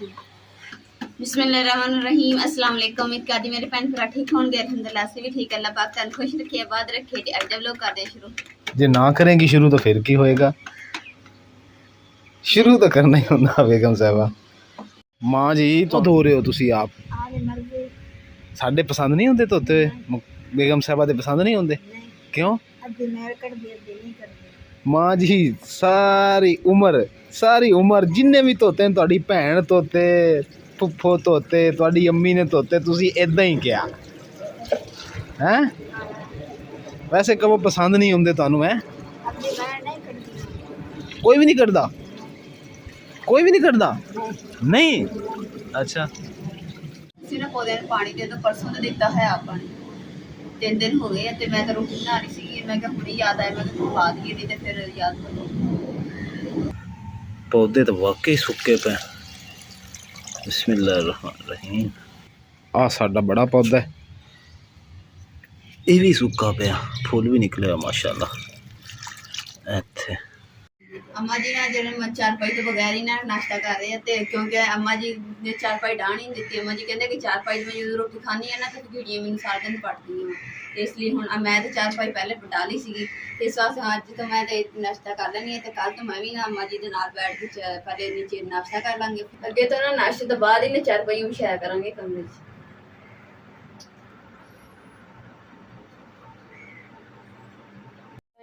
बिस्मिल्लाहिर्रहमानिर्रहीम। अस्सलाम वालेकुम। उम्मीद करदी मेरे भैन भरा ठीक होंगे। अल्हम्दुलिल्लाह से भी ठीक। अल्लाह पाक तन खुश रखे, आबाद रखे। ते अज लोग करते शुरू। जे ना करेंगी शुरू तो फिर की होएगा? शुरू तो करना ही होंदा बेगम साहबा। माँ जी तो धो रहे हो तुसी आप? साडे पसंद नहीं होंदे धोते हुए? बेगम साहबा दे पसंद नहीं होंदे? क्यों? माँ जी सारी उम्र जिन्ने भी धोते हैं, तुहाडी भैन धोते, फुफ्फो धोते, तुहाडी अम्मी ने धोते, तुसी इदां ही किया हैं? वैसे कबो पसंद नहीं होंदे तुहानू? है कोई भी नहीं करता? कोई भी नहीं करता? नहीं। अच्छा सिर्फ पौधे ने पानी दे दो। परसों तो दिता है आप पानी, 3 दिन हो गए। ते मैं तो रोटी बना रही सी, मैं क्या हुणे याद आया, मैं खा दी नहीं ते फिर याद करो। पौधे तो वाकई सुक्के पे। बिस्मिल्लाहिर्रहमानिर्रहीम। आ साडा बड़ा पौधा है, ये भी सुक्का पिया, फुल भी निकले माशाल्लाह। इत्थे अम्मा जी ना जो चारपाई तो बगैर ही ना नाश्ता कर रहे हैं, क्योंकि अम्मा जी ने चारपाई डाह नहीं दी। अम्मा जी कहते कि चारपाई में जो रोटी खानी है ना तो कीड़ियाँ मैंने सारा दिन पटती हैं, इसलिए हुण मैं तो चारपाई पहले पटा ली सी। इस वास्ते अज तो मैं नाश्ता कर लैनी है, तो कल तो मैं भी ना अम्मा जी के नाल बैठ के पहले नीचे नाश्ता कर लांगे। अगे तो ना नाश्ते तो बाद ही ना चारपाई बिछाया करांगे कमरे च।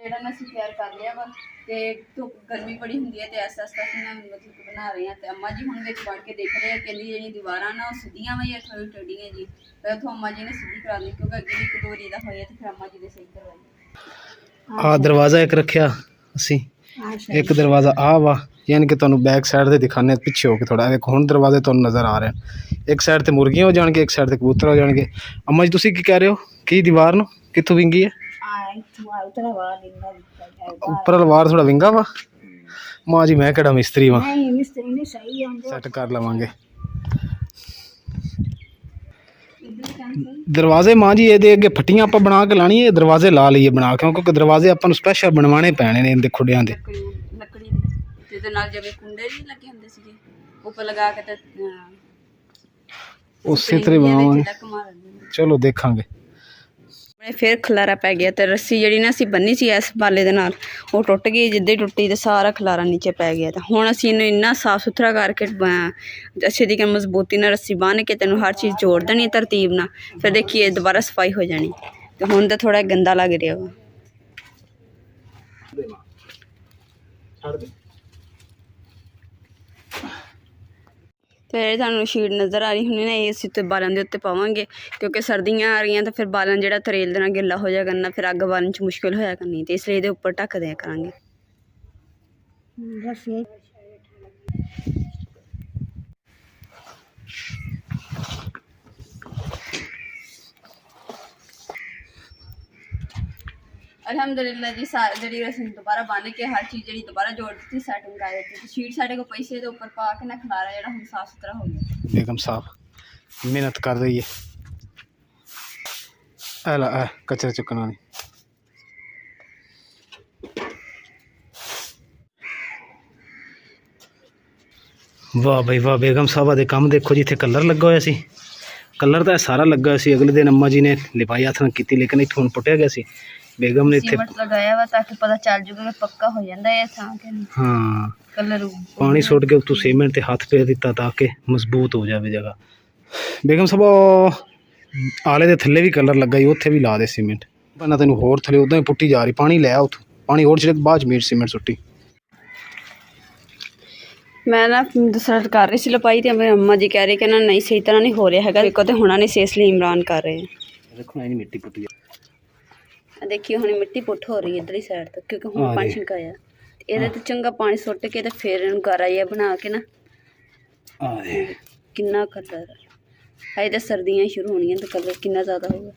ਜਿਹੜਾ ਨਾ ਅਸੀਂ ਤਿਆਰ ਕਰ ਲਿਆ ਵਾ ਤੇ ਧੁੱਪ ਗਰਮੀ ਬੜੀ ਹੁੰਦੀ ਹੈ ਤੇ ਐਸਾ ਐਸਾ ਅਸੀਂ ਨਾ ਮਤਲਬ ਕਿ ਬਣਾ ਰਹੇ ਹਾਂ। ਤੇ ਅੰਮਾ ਜੀ ਹੁਣ ਵਿੱਚ ਵੜ ਕੇ ਦੇਖ ਰਹੇ ਆ, ਕਹਿੰਦੀ ਜਿਹੜੀਆਂ ਦੀਵਾਰਾਂ ਨਾ ਉਹ ਸਿੱਧੀਆਂ ਵਾ ਜਾਂ ਥੋੜੀ ਟੇਢੀਆਂ ਜੀ। ਤੇ ਉੱਥੋਂ ਅੰਮਾ ਜੀ ਨੇ ਸਿੱਧੀ ਕਰਾ ਲਈ, ਕਿਉਂਕਿ ਅੱਗੇ ਇੱਕ ਦੋ ਵਾਰੀ ਦਾ ਹੋਇਆ ਤੇ ਫਿਰ ਅੰਮਾ ਜੀ ਨੇ ਸਹੀ ਕਰਵਾਈ। ਆ ਦਰਵਾਜ਼ਾ ਇੱਕ ਰੱਖਿਆ ਅਸੀਂ, ਇੱਕ ਦਰਵਾਜ਼ਾ ਆ ਵਾ, यानी कि तुहानू बैक साइड से दिखाने पिछे हो के थोड़ा देखो। हुण दरवाजे तुहानू नज़र आ रहे हैं, एक साइड ते मुर्गियां हो जाएंगे, एक साइड ते कबूतर हो जाएंगे। अम्मा जी तुसी की कह रहे हो कि दीवार नू कित्थों विंगी है? उपर वार थोड़ा विंगा वा। माँ जी मैं केड़ा मिस्त्री वा, सैट कर लवांगे दरवाजे। माँ जी ये अगे फट्टियां आपां बना के लानी है, दरवाजे ला लीए बना के, क्योंकि दरवाजे आपां नू स्पैशल बनवाने पैने ने इनदे खुडियां दे। ਤੇ ਨਾਲ ਜਿਵੇਂ ਕੁੰਡੇ ਨਹੀਂ ਲੱਗੇ ਹੁੰਦੇ ਸੀਗੇ ਉੱਪਰ ਲਗਾ ਕੇ ਤੇ ਉਸੇ ਤਰ੍ਹਾਂ ਬਣਾਵਾਂਗੇ। ਚਲੋ ਦੇਖਾਂਗੇ। ਫਿਰ ਖਲਾਰਾ ਪੈ ਗਿਆ ਤੇ ਰੱਸੀ ਜਿਹੜੀ ਨਾ ਅਸੀਂ ਬੰਨੀ ਸੀ ਇਸ ਬਾਲੇ ਦੇ ਨਾਲ ਉਹ ਟੁੱਟ ਗਈ। ਜਿੱਦਾਂ ਹੀ ਟੁੱਟੀ ਤੇ ਸਾਰਾ ਖਲਾਰਾ ਨੀਚੇ ਪੈ ਗਿਆ। ਤੇ ਹੁਣ ਅਸੀਂ ਇਹਨੂੰ ਇੰਨਾ ਸਾਫ ਸੁਥਰਾ ਕਰਕੇ ਅੱਛੇ ਦੀ ਮਜ਼ਬੂਤੀ ਨਾਲ ਰੱਸੀ ਬੰਨ੍ਹ ਕੇ ਤੈਨੂੰ ਹਰ ਚੀਜ਼ ਜੋੜ ਦੇਣੀ ਤਰਤੀਬ ਨਾਲ, ਫਿਰ ਦੇਖੀਏ ਦੁਬਾਰਾ ਸਫਾਈ ਹੋ ਜਾਣੀ। ਤੇ ਹੁਣ ਤਾਂ ਥੋੜਾ ਗੰਦਾ ਲੱਗ ਰਿਹਾ ਵਾ। ਤੇ ਤੁਹਾਨੂੰ ਸ਼ੀਟ ਨਜ਼ਰ ਆ ਰਹੀ ਹੁੰਦੀ ਨਾ, ਇਹ ਅਸੀਂ ਤੇ ਬਾਲਾਂ ਦੇ ਉੱਤੇ ਪਾਵਾਂਗੇ, ਕਿਉਂਕਿ ਸਰਦੀਆਂ ਆ ਰਹੀਆਂ ਤਾਂ ਫਿਰ ਬਾਲਾਂ ਜਿਹੜਾ ਤਰੇਲ ਦੇ ਨਾਲ ਗਿੱਲਾ ਹੋ ਜਾਇਆ ਕਰਨਾ, ਫਿਰ ਅੱਗ ਬਾਲਣ 'ਚ ਮੁਸ਼ਕਿਲ ਹੋਇਆ ਕਰਨੀ, ਤੇ ਇਸ ਲਈ ਇਹਦੇ ਉੱਪਰ ਢੱਕ ਦਿਆ ਕਰਾਂਗੇ। अल्हम्दुलिल्लाह जी जी रस्म दोबारा बन के हर चीज़ जी दोबारा जोड़ दी, सैटिंग कर दी। शीट साढ़े को पैसे के ऊपर पा के ना खलारा जो हम साफ सुथरा हो गया। बेगम साहब मेहनत कर रही है। ऐला कचरा चुकना नहीं। वाह भाई वाह, बेगम साहबा दे काम देखो जिथे कलर लगा होया सी, कलर तो सारा लगा सी। अगले दिन अम्मा जी ने लिपाई हथ नाल कीती, लेकिन इत्थों पुट्टिया गया सी। बेगम ने इत्थे लगाया वा ताकि पता चल जाए कि पक्का हो जाता है थां के नहीं। हाँ कलर पानी सुट के उत्तों सीमेंट ते हाथ फेर दिता ताकि मजबूत हो जाए जगह। बेगम साहब आले दे थल्ले भी कलर लगा, उत्थे भी ला दे सीमेंट। पहना तेन होर थले उदा ही पुट्टी जा रही, पानी लै उत्थों पानी होर छिड़क, बाद मीट सीमेंट सुट्टी। मैं ना दूसरा कर रही सी लपाई, तो मेरी अम्मा जी कह रही कि ना नहीं सही तरह नहीं हो रहा है, देखो तो होना नहीं सी, इसलिए इमरान कर रहे हैं। देखो नहीं मिट्टी पुट्टी देखिए हुण मिट्टी पुट हो रही है इधरली साइड तक, क्योंकि हुण पानी छंकाया ये तो चंगा पानी सुट के तो फिर इन्हूं गारा जिहा बना के ना किन्ना कलर है। तो सर्दियां शुरू होनियां तो कलर किन्ना ज़्यादा होगा।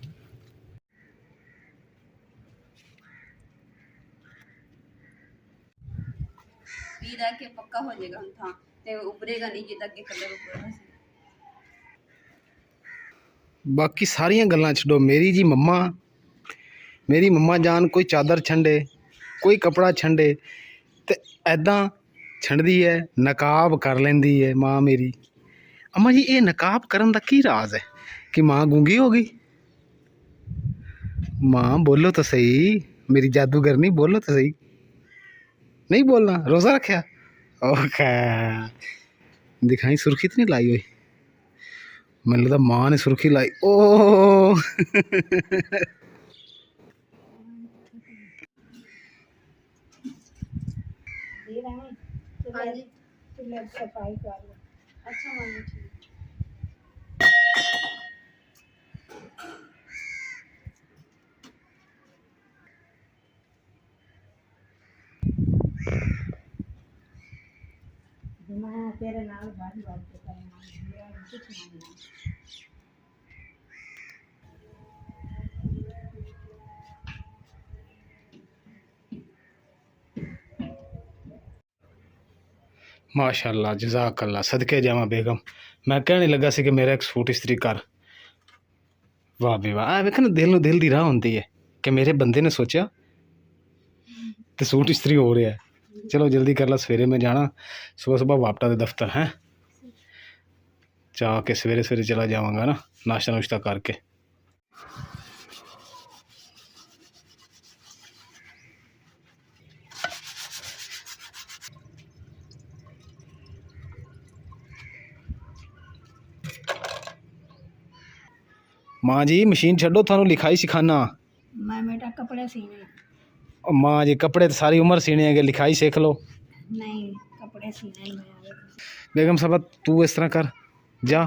भी रह के पक्का हो जाएगा हम थां ते उभरेगा नहीं जिद्दां अगे कलर उभरदा सी। बाकी सारियां गल्लां छड्डो, मेरी मम्मा जान कोई चादर छंडे, कोई कपड़ा छंडे तो ऐदां छंडदी है, नकाब कर लेंदी है माँ मेरी। अम्मा जी ये नकाब करन दा की राज है कि माँ गूंगी हो गई? माँ बोलो तो सही, मेरी जादूगरनी बोलो तो सही। नहीं बोलना, रोजा रखा? ओके, दिखाई सुर्खी तो नहीं लाई हुई? मैंने लगता माँ ने सुर्खी लाई। ओ सफाई कर लो। अच्छा मम्मी ठीक। मैं तेरे नाल बात करना कुछ नहीं। माशाल्लाह, जज़ाकल्लाह, सदके जावा बेगम। मैं कहने लगा सी कि मेरा एक सूट इस्त्री कर। वाह बे वाह, वेख ना दिल दिल दी राह होंदी है कि मेरे बंदे ने सोचा तो सूट इस्त्री हो रहा है। चलो जल्दी कर ला, सवेरे में जाना, सुबह सुबह वापटा दे दफ्तर है। चाह के सवेरे सवेरे चला जावांगा ना, नाश्ता नुश्ता करके। माँ जी मशीन छड्डो, थानू लिखाई सिखाना। मैं बेटा कपड़े सीने। और माँ जी कपड़े तो सारी उम्र सीने हैं, लिखाई सीख लो। नहीं कपड़े सीने मैं। बेगम साहब तू इस तरह कर, जा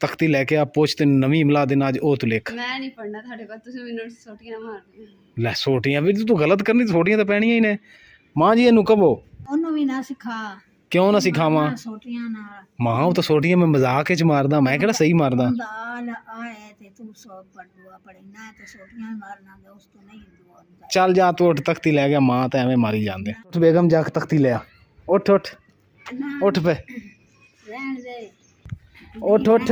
तख्ती लेके आ, पोच तेन नवी इमला देना अज ओ तू लिख। मैं नहीं पढ़ना थोड़े को, तुसी मैनू सोटियां मारनी। लै सोटियां भी तू गलत करनी, सोटियां तो पैनियां ही ने। माँ जी इनू कहो ओनू भी ना सिखा। क्यों ना सिखावा? सोटियां नाल माँ वो तो सोटियां मैं मजाक च मारदा, मैं केड़ा सही मारदा। दाल आए ते तू सब पढ़वा पढ़ना ते सोटियां मारना दे, उस तो नहीं दुआ। चल जा तू उठ, तख्ती ले गया, माँ तो एवें मारी जांदे। उठ बेगम जा तख्ती ले आ, उठ उठ उठ पे, रहन दे। उठ उठ।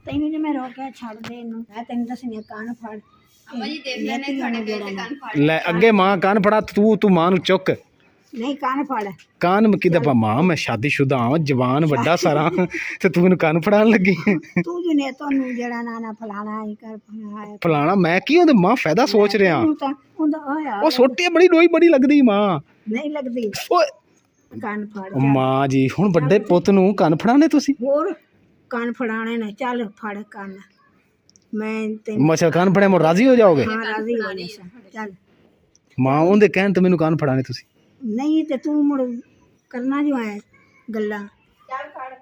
तैनू जे मैं रोके छड़ दे इनू, मैं तैनू दसनी कान फड़। अम्मा जी देख लेने थाड़े बेटे कान फड़ ले अगे माँ कान फड़ा, तू माँ नू चुक। नहीं कान फड़। कान में किदा पा माँ, मैं शादीशुदा हाँ, जवान वड्डा सारा ते तू मैनू कान फड़ान लगी। तू जो ने तोनू जेड़ा नाना फलाना ही कर फलाना। फलाना मैं की ओदे माँ फायदा सोच रहा। ओंदा होया ओ सोटी बड़ी डोई बड़ी लगदी माँ। नहीं लगदी। ओए कान फड़ माँ जी हुण बड़े पुੱਤ नू कान फड़ाने तुसी? होर कान फड़ाने ने, चल फड़ कान। मैं तेन मच्छर कान फड़े मोर राजी हो जाओगे? हां राजी हो जा चल। माँ ओंदे कहन ते मैनू कान फड़ाने तुसी? नहीं ते तू मुड़ करना जो है गल्ला। चल फड़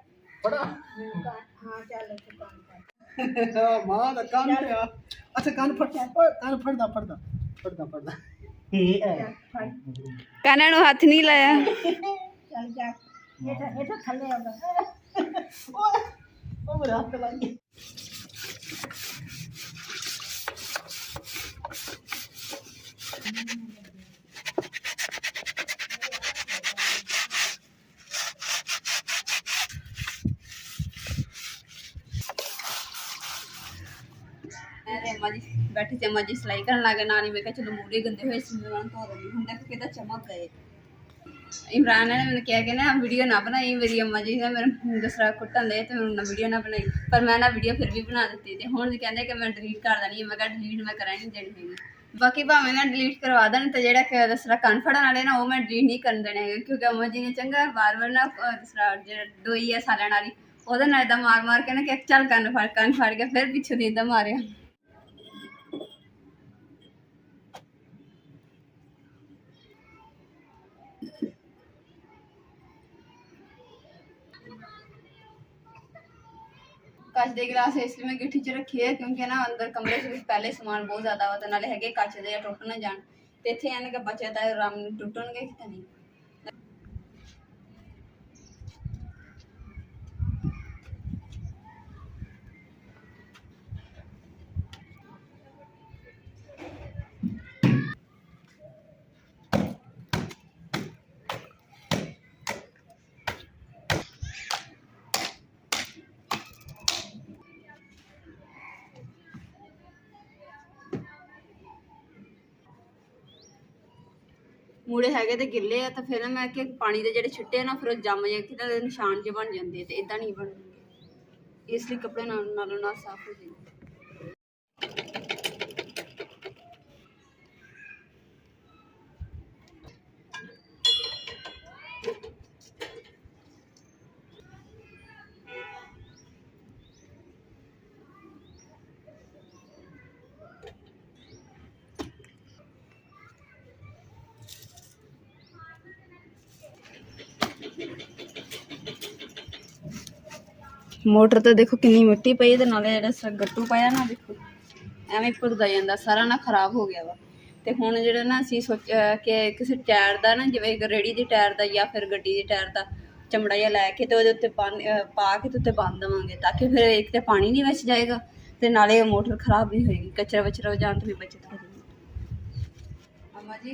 फड़ा। हां चल कान फड़। माँ दा कान फड़ा। अच्छा कान फड़, ओए कान फड़दा काना नु हाथ नहीं लाया। चल जा ये तो थल्ले होगा। ओ मेरे हाथ लग। अरे अम्मा जी बैठी थे, अम्मा जी सिलाई करन लगे नाल ही मैं कहा चलो मूडे गंदे हुए सिमरन धो रही हूं, देखो कितना चमक गए। इमरान ने मैंने कहा कि ना वीडियो ना बनाई, मेरी अम्मा जी ने मेरे दूसरा कुटन दे तो मैं वीडियो ना बनाई, पर मैं ना वीडियो फिर भी बना दी थी। हुण कहंदे कि मैं डिलीट कर देनी है, मैं कहा डिलीट मैं करा नहीं देनी है। बाकी भावें ना डिलीट करवा देन तो जेड़ा दूसरा कान फड़न वाले ना वो मैं डिलीट नहीं करन देने, क्योंकि अम्मा जी ने चंगा बार बार ना दूसरा जेड़ा डोई है सालन वाली ओहदे नाल इदां मार मार के ना कि चल कान फड़ के फिर पिछों दी इदां मारिया। कच के गिलास इसलिए मैं गिट्ठी च रखी है क्योंकि ना अंदर कमरे च पहले समान बहुत ज्यादा होता, नाले है कच दे टुट ना जान, इतने एन के बचे तो आराम टुटणगे कि नहीं। मूड़े है तो गिले है तो फिर मैं कि पानी के जो छिट्टे ना फिर जम जाए कि निशान जो बन जाते तो इदा नहीं बनते। ਇਸ ਲਈ ਕੱਪੜੇ ਨਾਲੋਂ ਨਾਲ ਸਾਫ਼ ਹੋ ਜਾਏਗੀ। ਮੋਟਰ ਤੇ ਦੇਖੋ ਕਿੰਨੀ ਮਿੱਟੀ ਪਈ ਤੇ ਨਾਲੇ ਜਿਹੜਾ ਗੱਟੂ ਪਾਇਆ ਨਾ ਦੇਖੋ ਐਵੇਂ ਭੁਰਦਾ ਜਾਂਦਾ ਸਾਰਾ ਨਾ ਖਰਾਬ ਹੋ ਗਿਆ ਵਾ। ਤੇ ਹੁਣ ਜਿਹੜਾ ਨਾ ਅਸੀਂ ਸੋਚਿਆ ਕਿ ਕਿਸੇ ਟਾਇਰ ਦਾ ਨਾ ਜਿਵੇਂ ਰੇੜੀ ਦੀ ਟਾਇਰ ਦਾ ਜਾਂ ਫਿਰ ਗੱਡੀ ਦੀ ਟਾਇਰ ਦਾ ਚਮੜਾ ਜਿਹਾ ਲੈ ਕੇ ਤੇ ਉਹਦੇ ਉੱਤੇ ਪਾ ਕੇ ਤੇ ਉੱਤੇ ਬੰਨ ਦੇਵਾਂਗੇ ਤਾਂ ਕਿ ਫਿਰ ਇੱਕ ਤੇ ਪਾਣੀ ਨਹੀਂ ਵਿੱਚ ਜਾਏਗਾ ਤੇ ਨਾਲੇ ਮੋਟਰ ਖਰਾਬ ਨਹੀਂ ਹੋਏਗੀ, ਕਚਰਾ ਵਚਰਾ ਜਾਣ ਤੋਂ ਵੀ ਬਚਤ ਹੋ ਜਾਏਗੀ। ਅਮਾ ਜੀ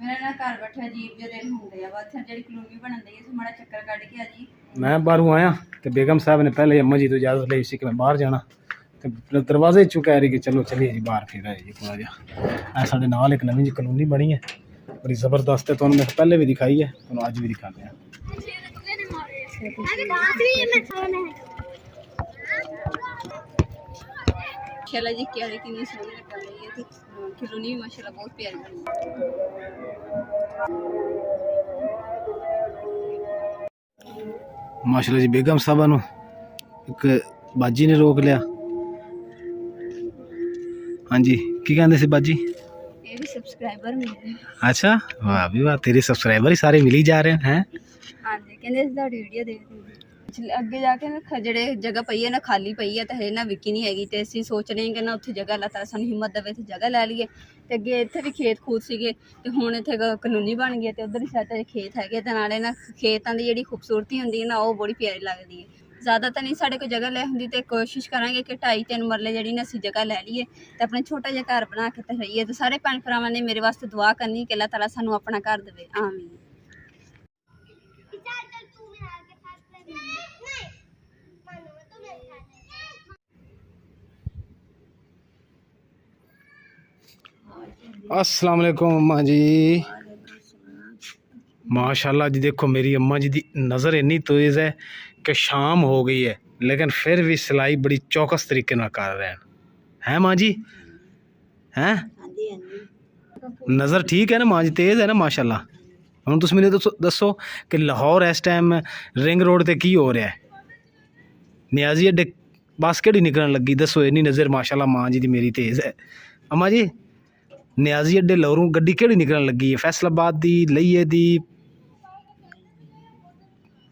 ਮੇਰਾ ਨਾ ਘਰ ਬੈਠਾ ਅਜੀਬ ਜਿਹੇ ਦਿਨ ਹੁੰਦੇ ਆ ਵਾ, ਇੱਥੇ ਜਿਹੜੀ ਕਲੋਨੀ ਬਣਨ ਦੀ ਹੈ ਮਾੜਾ ਚੱਕਰ ਕੱਢ ਕੇ ਆ ਜੀ। मैं बाहरों आया तो बेगम साहब ने पहले अम्मा जी तो इजाज़त ली सी कि मैं बाहर जाना, तो दरवाजे चु कह रही कि चलो चलिए जी बाहर फिर आए जी थोड़ा जहा साढ़े नाल एक नवीं जी कलोनी बनी है बड़ी ज़बरदस्त है, तो मैं पहले भी दिखाई है तो अज भी दिखाते हैं। माशाल्लाह जी क्यारी कितनी सोहनी लग रही है, तो कलोनी भी माशाल्लाह बहुत प्यारी बनी है। माशाल्लाह जी बेगम साहबा नू एक बाजी ने रोक लिया। हाँ जी की कहते सी बाजी? ये भी सब्सक्राइबर मिल रहे हैं। अच्छा वाह भी वाह, तेरे सब्सक्राइबर ही सारे मिल ही जा रहे हैं। हाँ जी कहते ਤੁਹਾਡੀ ਵੀਡੀਓ ਦੇਖਦੇ ਅੱਗੇ ਜਾ ਕੇ ਨਾ ਜਿਹੜੇ ਜਗ੍ਹਾ ਪਈ ਹੈ ਨਾ ਖਾਲੀ ਪਈ ਹੈ ਤਾਂ ਹਜੇ ਨਾ ਵਿਕੀ ਨਹੀਂ ਹੈਗੀ ਤੇ ਅਸੀਂ ਸੋਚ ਰਹੇ ਹਾਂ ਕਿ ਨਾ ਉੱਥੇ ਜਗ੍ਹਾ ਲਾ ਤਾਂ ਸਾਨੂੰ ਹਿੰਮਤ ਦੇਵੇ ਤੇ ਜਗ੍ਹਾ ਲੈ ਲਈਏ ਤੇ ਅੱਗੇ ਇੱਥੇ ਵੀ ਖੇਤ ਖੂਤ ਸੀਗੇ ਤੇ ਹੁਣ ਇੱਥੇ ਕਲੋਨੀ ਬਣ ਗਈ ਤੇ ਉਧਰ ਹੀ ਸਾਈਡ ਖੇਤ ਹੈਗੇ ਤੇ ਨਾਲੇ ਨਾ ਖੇਤਾਂ ਦੀ ਜਿਹੜੀ ਖੂਬਸੂਰਤੀ ਹੁੰਦੀ ਹੈ ਨਾ ਉਹ ਬੜੀ ਪਿਆਰੀ ਲੱਗਦੀ ਹੈ। ਜ਼ਿਆਦਾ ਤਾਂ ਨਹੀਂ ਸਾਡੇ ਕੋਲ ਜਗ੍ਹਾ ਲੈ ਹੁੰਦੀ ਤੇ ਕੋਸ਼ਿਸ਼ ਕਰਾਂਗੇ ਕਿ 2.5-3 ਮਰਲੇ ਜਿਹੜੀ ਨਾ ਅਸੀਂ ਜਗ੍ਹਾ ਲੈ ਲਈਏ ਤੇ ਆਪਣਾ ਛੋਟਾ ਜਿਹਾ ਘਰ ਬਣਾ ਕੇ ਤੇ ਰਹੀਏ। ਤੇ ਸਾਰੇ ਭੈਣ ਭਰਾਵਾਂ ਨੇ ਮੇਰੇ ਵਾਸਤੇ ਦੁਆ ਕਰਨੀ ਕਿ ਅੱਲਾਹ ਤਾਲਾ ਸਾਨੂੰ ਆਪਣਾ ਘਰ ਦੇਵੇ, ਆਮੀਨ। अस्सलाम वालेकुम अम्मा जी। माशाल्लाह जी देखो मेरी अम्मा जी दी नज़र इन्नी तेज़ है कि शाम हो गई है लेकिन फिर भी सिलाई बड़ी चौकस तरीके नाल कर रहे हैं माँ जी? हैं नज़र ठीक है ना माँ जी, तेज़ है ना माशाल्लाह? हुण तुसीं मैनूं दसो कि लाहौर इस टाइम रिंग रोड ते की हो रहा है? नियाजी अड्डे बस केड़ी निकलन लगी दसो, इन्नी नज़र माशाल्लाह माँ जी दी मेरी तेज़ है। अम्मा जी नियाजी अड्डे लाहौरों गड्डी केड़ी निकलन लगी है? फैसलाबाद दी, लईए दी?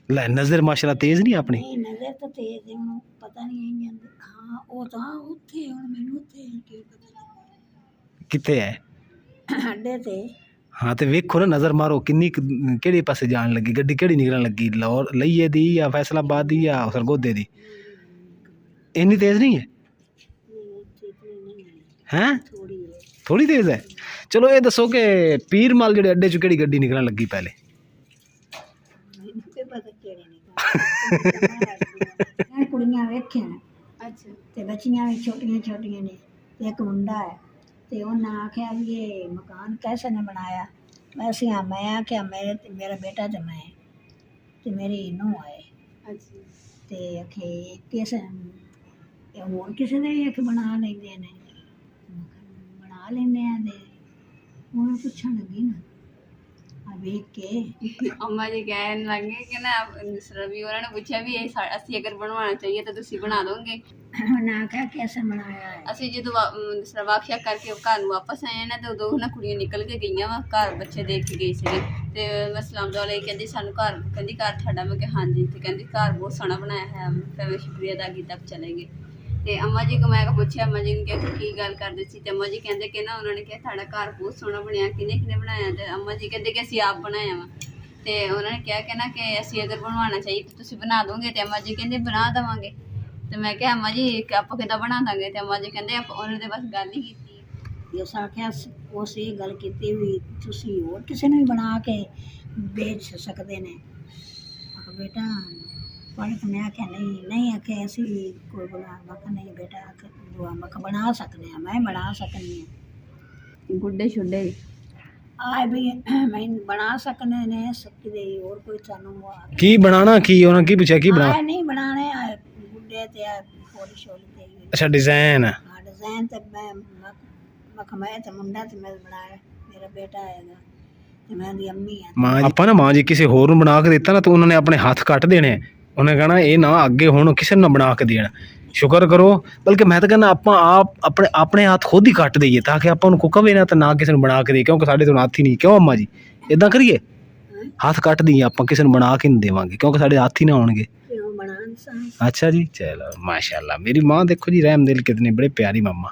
ਲੈ ਨਜ਼ਰ ਮਾਸ਼ਾਅੱਲਾ ਤੇਜ਼ ਨਹੀਂ ਆਪਣੀ? ਨਹੀਂ ਨਜ਼ਰ ਤਾਂ ਤੇਜ਼ ਹੈ, ਹੁਣ ਪਤਾ ਨਹੀਂ ਆਈ ਜਾਂਦੇ। ਹਾਂ ਉਹ ਤਾਂ ਉੱਥੇ ਹੁਣ ਮੈਨੂੰ ਉੱਥੇ ਕੀ ਪਤਾ ਕਿੱਥੇ ਹੈ? ਅੱਡੇ ਤੇ। ਹਾਂ ਤੇ ਵੇਖੋ ਨਾ ਨਜ਼ਰ ਮਾਰੋ ਕਿੰਨੀ ਕਿਹੜੇ ਪਾਸੇ ਜਾਣ ਲੱਗੀ ਗੱਡੀ, ਕਿਹੜੀ ਨਿਕਲਣ ਲੱਗੀ, ਲਾਹੌਰ ਲਈਏ ਦੀ ਜਾਂ ਫੈਸਲਾਬਾਦ ਦੀ ਜਾਂ ਸਰਗੋਦੇ ਦੀ? ਇੰਨੀ ਤੇਜ਼ ਨਹੀਂ ਹੈ? ਹੈਂ ਥੋੜੀ ਤੇਜ਼ ਹੈ। ਚਲੋ ਇਹ ਦੱਸੋ ਕਿ ਪੀਰ ਮਾਲ ਜਿਹੜੇ ਅੱਡੇ 'ਚ ਕਿਹੜੀ ਗੱਡੀ ਨਿਕਲਣ ਲੱਗੀ ਪਹਿਲੇ? ਕੁੜੀਆਂ ਵੇਖੀਆਂ ਅੱਛਾ ਤੇ ਬੱਚੀਆਂ ਵੀ ਛੋਟੀਆਂ ਛੋਟੀਆਂ ਨੇ ਤੇ ਇੱਕ ਮੁੰਡਾ ਹੈ ਤੇ ਉਹਨਾਂ ਆਖਿਆ ਵੀ ਇਹ ਮਕਾਨ ਕੈਸੇ ਨੇ ਬਣਾਇਆ? ਅਸੀਂ ਮੈਂ ਆਖਿਆ ਮੇਰਾ ਬੇਟਾ ਤੇ ਮੈਂ ਤੇ ਮੇਰੀ ਨੂੰਹ ਹੈ। ਅੱਛਾ ਤੇ ਆਖੇ ਕਿਸੇ ਹੋਰ ਕਿਸੇ ਨੇ ਵੀ ਬਣਾ ਲੈਂਦੇ ਨੇ, ਬਣਾ ਲੈਂਦੇ ਆ। ਤੇ ਹੁਣ ਪੁੱਛਣ ਲੱਗੀ ਨਾ ਆ ਵੇਖ ਕੇ ਅੰਮਾ ਜੀ ਕਹਿਣ ਲੱਗੇ ਕਿ ਨਾ ਰਵੀ ਉਹਨਾਂ ਨੇ ਪੁੱਛਿਆ ਵੀ ਇਹ ਅਸੀਂ ਅਗਰ ਬਣਵਾਉਣਾ ਚਾਹੀਏ ਤਾਂ ਤੁਸੀਂ ਬਣਾ ਦੋਗੇ? ਉਹਨਾਂ ਆਖਿਆ ਕੈਸੇ ਬਣਾਇਆ ਹੈ? ਅਸੀਂ ਜਦੋਂ ਵਾਪਸਿਆ ਕਰਕੇ ਘਰ ਨੂੰ ਵਾਪਸ ਆਏ ਨਾ ਤੇ ਉਦੋਂ ਉਹਨਾਂ ਕੁੜੀਆਂ ਨਿਕਲ ਕੇ ਗਈਆਂ ਵਾ, ਘਰ ਬੱਚੇ ਦੇਖ ਕੇ ਗਈ ਸੀਗੀ ਤੇ ਮੈਂ ਸਲਾਮ ਦੁਆ ਲਈ ਕਹਿੰਦੀ ਸਾਨੂੰ ਘਰ, ਕਹਿੰਦੀ ਘਰ ਤੁਹਾਡਾ? ਮੈਂ ਕਿਹਾ ਹਾਂਜੀ। ਤੇ ਕਹਿੰਦੀ ਘਰ ਬਹੁਤ ਸੋਹਣਾ ਬਣਾਇਆ ਹੈ। ਫਿਰ ਮੈਂ ਸ਼ੁਕਰੀਆ ਅਦਾ ਕੀਤਾ, ਚਲੇ ਗਏ। ਤੇ ਅੰਮਾ ਜੀ ਕੋ ਮੈਂ ਪੁੱਛਿਆ ਅੰਮਾ ਜੀ ਨੂੰ ਕਿ ਕੀ ਗੱਲ ਕਰਦੇ ਸੀ ਤੇ ਅੰਮਾ ਜੀ ਕਹਿੰਦੇ ਕਿ ਨਾ ਉਹਨਾਂ ਨੇ ਕਿਹਾ ਤੁਹਾਡਾ ਘਰ ਬਹੁਤ ਸੋਹਣਾ ਬਣਿਆ, ਕਿਹਨੇ ਬਣਾਇਆ? ਤੇ ਅੰਮਾ ਜੀ ਕਹਿੰਦੇ ਕਿ ਅਸੀਂ ਆਪ ਬਣਾਇਆ ਵਾ। ਤੇ ਉਹਨਾਂ ਨੇ ਕਿਹਾ ਕਿ ਨਾ ਕਿ ਅਸੀਂ ਅਗਰ ਬਣਵਾਉਣਾ ਚਾਹੀਏ ਤਾਂ ਤੁਸੀਂ ਬਣਾ ਦੋਗੇ? ਤੇ ਅੰਮਾ ਜੀ ਕਹਿੰਦੇ ਬਣਾ ਦੇਵਾਂਗੇ। ਤੇ ਮੈਂ ਕਿਹਾ ਅੰਮਾ ਜੀ ਆਪਾਂ ਕਿੱਦਾਂ ਬਣਾ ਦਾਂਗੇ? ਤੇ ਅੰਮਾ ਜੀ ਕਹਿੰਦੇ ਆਪਾਂ ਉਹਨਾਂ ਦੇ ਬਸ ਗੱਲ ਹੀ ਕੀਤੀ। ਇਸ ਆਖਿਆ ਉਸ ਇਹ ਗੱਲ ਕੀਤੀ ਵੀ ਤੁਸੀਂ ਹੋਰ ਕਿਸੇ ਨੂੰ ਵੀ ਬਣਾ ਕੇ ਵੇਚ ਸਕਦੇ ਨੇ। ਆਖ ਬੇਟਾ ਪਰ ਮੈਂ ਆਖਿਆ ਨਹੀਂ ਆਖਿਆ ਅਸੀਂ ਕੋਈ ਬਣਾ। ਮੈਂ ਕਿਹਾ ਨਹੀਂ ਬੇਟਾ ਦੁਆ ਮੈਂ ਬਣਾ ਸਕਦੇ ਹਾਂ, ਮੈਂ ਬਣਾ ਸਕਦੀ ਹਾਂ। ਗੁੱਡੇ ਛੁੱਡੇ ਆ ਵੀ ਮੈਂ ਬਣਾ ਸਕਦੇ ਨੇ ਸਕਦੇ ਹੋਰ ਕੋਈ ਸਾਨੂੰ ਕੀ ਬਣਾਣਾ? ਕੀ ਉਹਨਾਂ ਕੀ ਪੁੱਛਿਆ ਕੀ ਬਣਾ? ਨਹੀਂ ਬਣਾਣੇ ਅੱਛਾ ਡਿਜ਼ਾਈਨ ਹਾਂ ਡਿਜ਼ਾਈਨ ਤੇ ਮੈਂ ਤੇ ਮੁੰਡਾ ਤੇ ਮੈਂ ਬਣਾਇਆ, ਮੇਰਾ ਬੇਟਾ ਹੈਗਾ ਤੇ ਮੈਂ ਦੀ ਅੰਮੀ ਆ। ਮਾਂ ਆਪਾਂ ਨਾ ਮਾਂ ਜੀ ਕਿਸੇ ਹੋਰ ਨੂੰ ਬਣਾ ਕੇ ਦਿੱਤਾ ਨਾ ਤਾਂ ਉਹਨਾਂ ਨੇ ਆਪਣੇ ਹੱਥ ਕੱਟ ਦੇਣੇ ਆ। ਉਹਨੇ ਕਹਣਾ ਇਹ ਨਾ ਅੱਗੇ ਹੁਣ ਕਿਸੇ ਨੂੰ ਨਾ ਬਣਾ ਕੇ ਦੇਣ। ਸ਼ੁਕਰ ਕਰੋ, ਬਲਕਿ ਮੈਂ ਤਾਂ ਕਹਿੰਦਾ ਆਪਾਂ ਆਪ ਆਪਣੇ ਹੱਥ ਖੁਦ ਹੀ ਕੱਟ ਦਈਏ ਤਾਂ ਕਿ ਆਪਾਂ ਨੂੰ ਕੋਈ ਕਵੇ ਨਾ ਤੇ ਨਾ ਕਿਸੇ ਨੂੰ ਬਣਾ ਕੇ ਦੇ, ਕਿਉਂਕਿ ਸਾਡੇ ਤੋਂ ਹੱਥ ਹੀ ਨਹੀਂ। ਕਿਉਂ ਅੰਮਾ ਜੀ ਇਦਾਂ ਕਰੀਏ, ਹੱਥ ਕੱਟ ਦਈਏ ਆਪਾਂ, ਕਿਸੇ ਨੂੰ ਬਣਾ ਕੇ ਨਹੀਂ ਦੇਵਾਂਗੇ ਕਿਉਂਕਿ ਸਾਡੇ ਹੱਥ ਹੀ ਨਾ ਆਉਣਗੇ। ਕਿਉਂ ਬਣਾਉਣ ਸਾਂ। अच्छा जी चलो माशाल्लाह, मेरी माँ देखो जी रहम दिल कितनी बड़े प्यारी मम्मा।